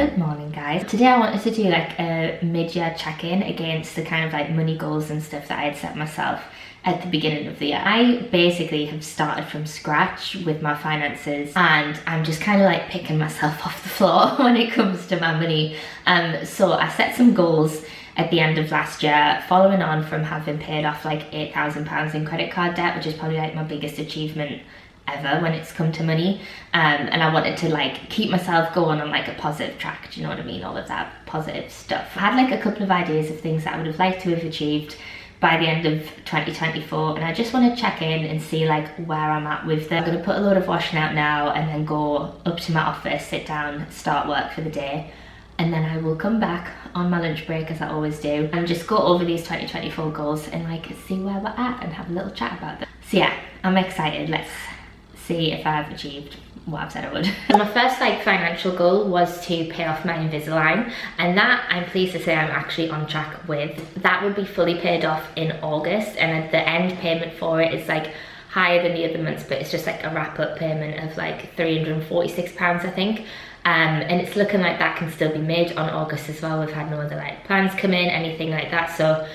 Good morning, guys. Today I wanted to do like a mid-year check-in against the kind of like money goals and stuff that I had set myself at the beginning of the year. I basically have started from scratch with my finances and I'm just kind of like picking myself off the floor when it comes to my money. So I set some goals at the end of last year, following on from having paid off like £8,000 in credit card debt, which is probably like my biggest achievement ever when it's come to money. And I wanted to like keep myself going on like a positive track, do you know what I mean? All of that positive stuff. I had like a couple of ideas of things that I would have liked to have achieved by the end of 2024, and I just want to check in and see like where I'm at with them. I'm going to put a load of washing out now and then go up to my office, sit down, start work for the day, and then I will come back on my lunch break as I always do and just go over these 2024 goals and like see where we're at and have a little chat about them. So yeah, I'm excited. Let's see if I've achieved what I've said I would. My first like financial goal was to pay off my Invisalign, and that I'm pleased to say I'm actually on track with. That would be fully paid off in August, and the end payment for it is like higher than the other months, but it's just like a wrap-up payment of like £346 I think. And it's looking like that can still be made on August as well. We've had no other like plans come in, anything like that, so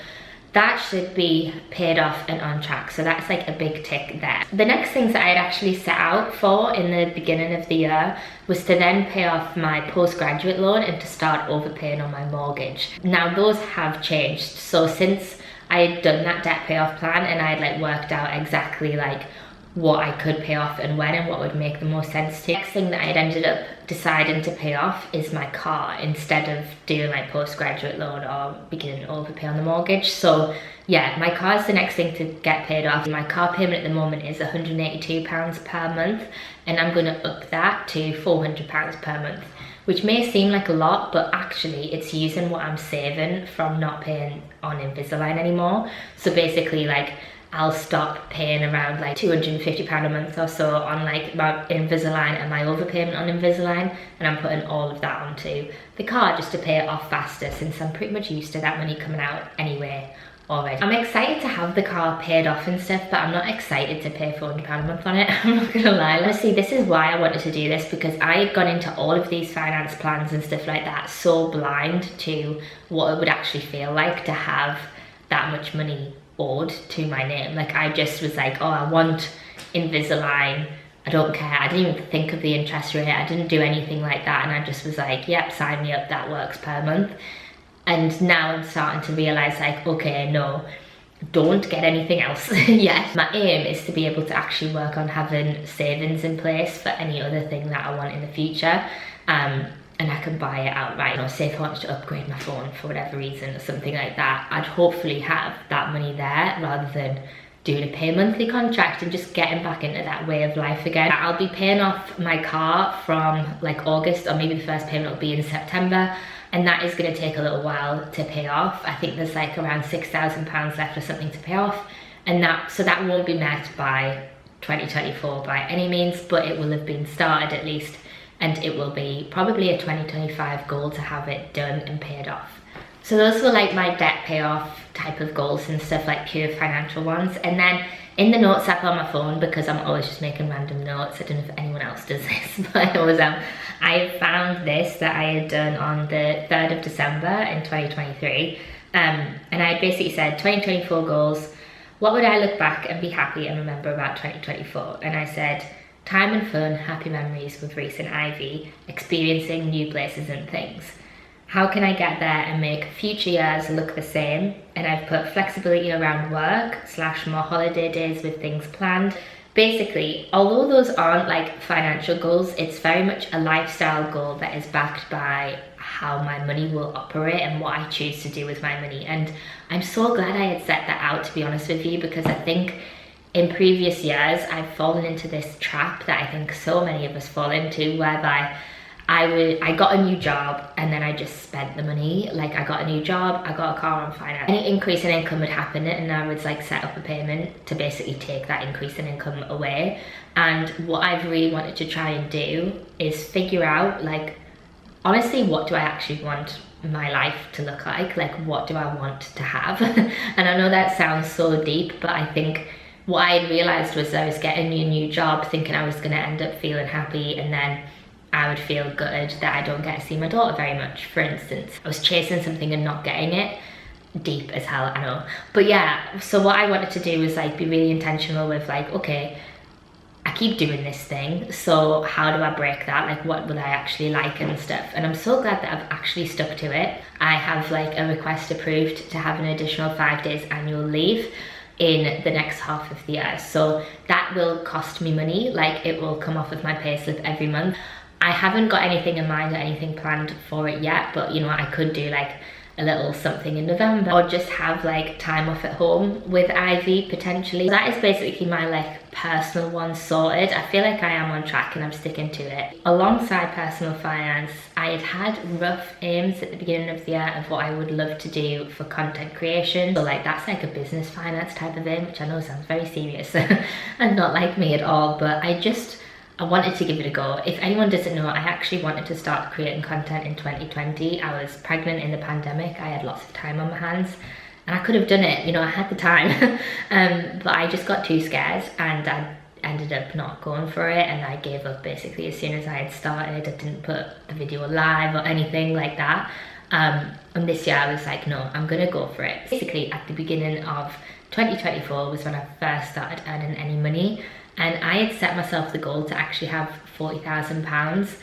that should be paid off and on track. So that's like a big tick there. The next things that I had actually set out for in the beginning of the year was to then pay off my postgraduate loan and to start overpaying on my mortgage. Now those have changed. So since I had done that debt payoff plan and I had like worked out exactly like what I could pay off and when and what would make the most sense to. Next thing that I had ended up deciding to pay off is my car instead of doing my postgraduate loan or beginning to overpay on the mortgage. So yeah, my car is the next thing to get paid off. My car payment at the moment is £182 per month, and I'm going to up that to £400 per month, which may seem like a lot, but actually it's using what I'm saving from not paying on Invisalign anymore. So basically like I'll stop paying around like £250 a month or so on like my Invisalign and my overpayment on Invisalign, and I'm putting all of that onto the car just to pay it off faster, since I'm pretty much used to that money coming out anyway already. I'm excited to have the car paid off and stuff, but I'm not excited to pay £400 a month on it. I'm not gonna lie. Honestly, this is why I wanted to do this, because I had gone into all of these finance plans and stuff like that so blind to what it would actually feel like to have that much money owed to my name. Like I just was like, oh, I want Invisalign, I don't care. I didn't even think of the interest rate, I didn't do anything like that, and I just was like, yep, sign me up, that works per month. And now I'm starting to realize like, okay, no, don't get anything else yet. My aim is to be able to actually work on having savings in place for any other thing that I want in the future. And I can buy it outright. Or say if I wanted to upgrade my phone for whatever reason or something like that, I'd hopefully have that money there rather than doing a pay monthly contract and just getting back into that way of life again. I'll be paying off my car from like August, or maybe the first payment will be in September, and that is going to take a little while to pay off. I think there's like around £6,000 left or something to pay off, and so that won't be met by 2024 by any means, but it will have been started at least. And it will be probably a 2025 goal to have it done and paid off. So those were like my debt payoff type of goals and stuff, like pure financial ones. And then in the notes app on my phone, because I'm always just making random notes, I don't know if anyone else does this, but I always am, I found this that I had done on the 3rd of December in 2023. And I basically said 2024 goals, what would I look back and be happy and remember about 2024? And I said, time and fun, happy memories with Reese and Ivy, experiencing new places and things. How can I get there and make future years look the same? And I've put flexibility around work / more holiday days with things planned. Basically, although those aren't like financial goals, it's very much a lifestyle goal that is backed by how my money will operate and what I choose to do with my money. And I'm so glad I had set that out, to be honest with you, because I think in previous years, I've fallen into this trap that I think so many of us fall into, whereby I got a new job and then I just spent the money. Like I got a new job, I got a car on finance. Any increase in income would happen and I would like set up a payment to basically take that increase in income away. And what I've really wanted to try and do is figure out like, honestly, what do I actually want my life to look like? Like what do I want to have? And I know that sounds so deep, but I think what I realized was I was getting a new job thinking I was going to end up feeling happy, and then I would feel gutted that I don't get to see my daughter very much. For instance, I was chasing something and not getting it. Deep as hell, I know. But yeah, so what I wanted to do was like be really intentional with like, okay, I keep doing this thing, so how do I break that? Like, what will I actually like and stuff? And I'm so glad that I've actually stuck to it. I have like a request approved to have an additional 5 days annual leave in the next half of the year. So that will cost me money, like it will come off of my payslip every month. I haven't got anything in mind or anything planned for it yet, but you know, I could do like a little something in November, or just have like time off at home with Ivy potentially. That is basically my like personal one sorted. I feel like I am on track and I'm sticking to it. Alongside personal finance, I had rough aims at the beginning of the year of what I would love to do for content creation. So like that's like a business finance type of aim, which I know sounds very serious and not like me at all, but I wanted to give it a go. If anyone doesn't know, I actually wanted to start creating content in 2020. I was pregnant in the pandemic. I had lots of time on my hands and I could have done it, you know, I had the time. But I just got too scared and I ended up not going for it, and I gave up basically as soon as I had started. I didn't put the video live or anything like that. And this year I was like, no, I'm gonna go for it. Basically at the beginning of 2024 was when I first started earning any money. And I had set myself the goal to actually have £40,000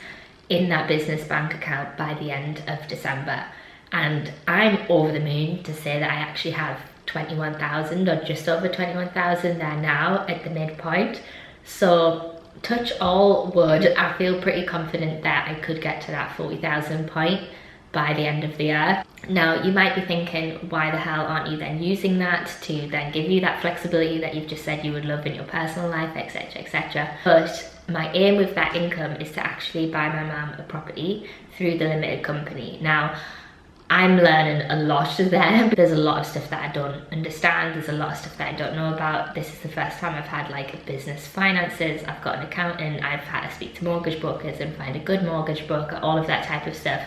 in that business bank account by the end of December. And I'm over the moon to say that I actually have 21,000 or just over 21,000 there now at the midpoint. So touch all wood, I feel pretty confident that I could get to that 40,000 point by the end of the year. Now you might be thinking, why the hell aren't you then using that to then give you that flexibility that you've just said you would love in your personal life, etc, etc. But my aim with that income is to actually buy my mum a property through the limited company. Now I'm learning a lot there. There's a lot of stuff that I don't understand. There's a lot of stuff that I don't know about. This is the first time I've had like business finances. I've got an accountant. I've had to speak to mortgage brokers and find a good mortgage broker, all of that type of stuff.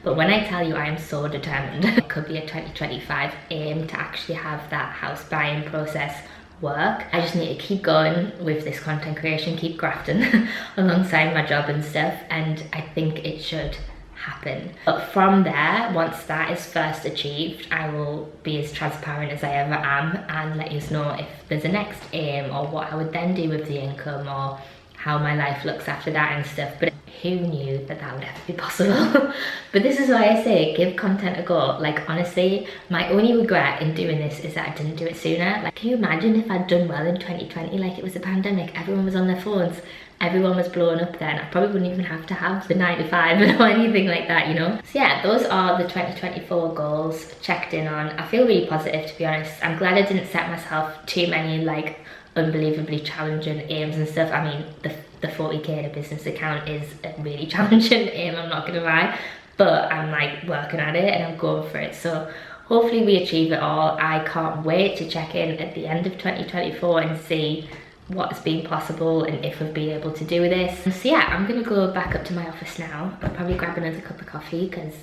But when I tell you I am so determined, it could be a 2025 aim to actually have that house buying process work. I just need to keep going with this content creation, keep grafting alongside my job and stuff, and I think it should happen. But from there, once that is first achieved, I will be as transparent as I ever am and let you know if there's a next aim or what I would then do with the income or how my life looks after that and stuff. But who knew that that would ever be possible? But this is why I say give content a go. Like honestly, my only regret in doing this is that I didn't do it sooner. Like, can you imagine if I'd done well in 2020? Like, it was a pandemic, everyone was on their phones, everyone was blowing up then. I probably wouldn't even have to have the 9 to 5 or anything like that, you know? So yeah, those are the 2024 goals checked in on. I feel really positive, to be honest. I'm glad I didn't set myself too many like unbelievably challenging aims and stuff. I mean, the 40k in a business account is a really challenging aim, I'm not gonna lie, but I'm like working at it and I'm going for it. So hopefully we achieve it all. I can't wait to check in at the end of 2024 and see what's been possible and if we've been able to do this. So yeah, I'm gonna go back up to my office now. I'll probably grab another cup of coffee because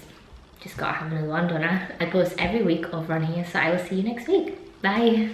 just gotta have another one, don't I? I post every week over on here, so I will see you next week. Bye.